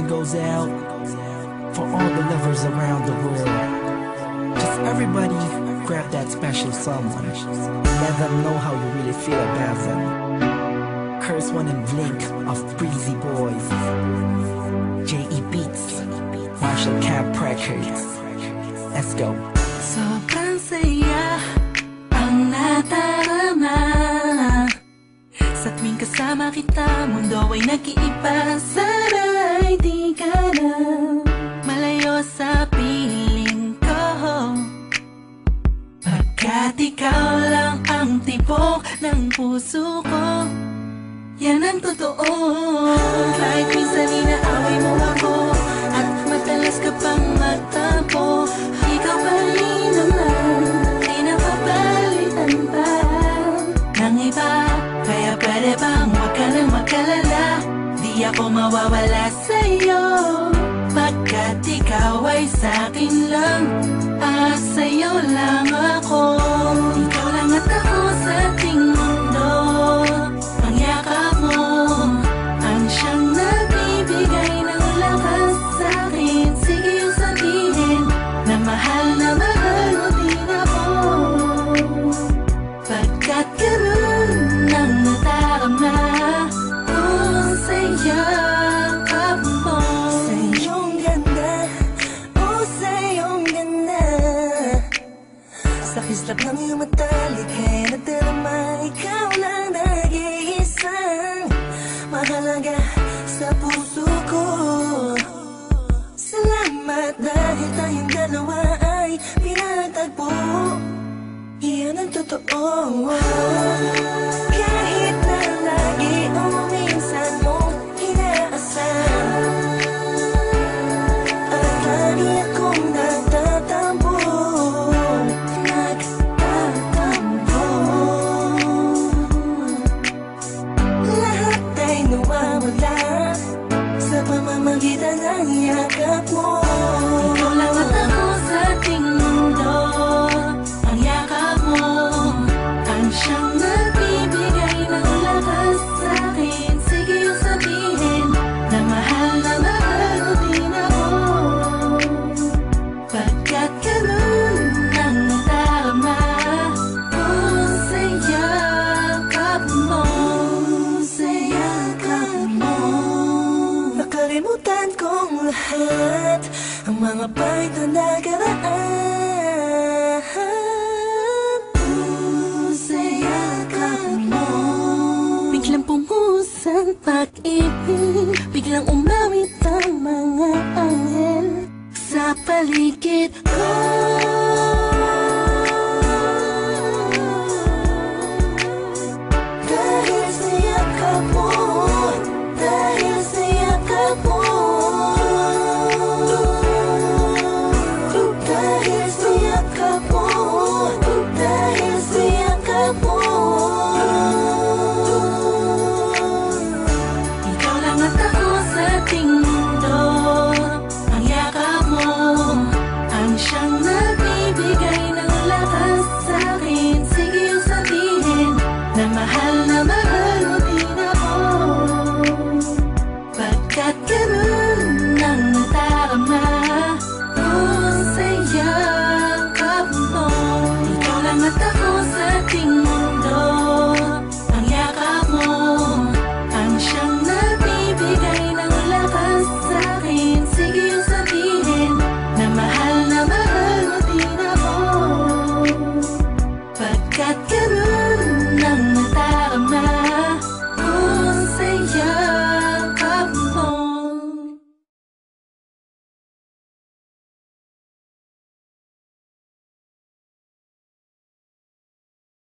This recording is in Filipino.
one goes out for all the lovers around the world. Just everybody grab that special someone. Let them know how you really feel about them. Curse One and Blink of Breezy Boys, J.E. Beats, Marshall Camp Records. Let's go. Sobrang saya ang natarama sa tuwing kasama kita. Mundo ay nag-iiba, sana'y di ka na malayo sa piling ko, pagkat ikaw lang ang tibok ng puso ko. Yan ang totoo. Kahit minsan inaaway mo ako at madalas ka pang magtampo, ikaw pa rin naman, di napapalitan pa ng iba. Kaya pwede bang wag ka nang mag-alala, di ako mawawala sa'yo, pagkat ikaw ay sa'kin lang at sa'yo lang ako. Ikaw lang at ako sa ating mundo. Ang yakap mo ang siyang nagbibigay ng lakas sa'kin. Sige yung sabihin na mahal mo din ako, pagkat ganun ang nadarama ko sa yakap mo. Sa iyong ganda, oh sa iyong ganda, sa kislap ng iyong mata, likhay nadarama. Ikaw lang nag-iisang mahalaga sa puso ko. Salamat dahil tayong dalawa ay pinagtagpo. Iyan ang totoo. Kahit na lagi o minsan mong inaasahan, at lagi akong nagtatampo. Lahat ay nawawala sa pamamagitan ng yakap mo. Ikaw lang at ako sa ating mundo. Ang yakap mo ang siyang nagbibigay ng lakas sa'kin. Sige yung sabihin na mahal mo din ako, pagkat ganun ang nadarama ko sa yakap mo. Sa yakap mo, nakalimutan kong lahat ang mga pahit na nakaraan. Sa yakap mo, biglang pumuhos ang pag-ibig, biglang umawit ang mga anghel sa paligid ko.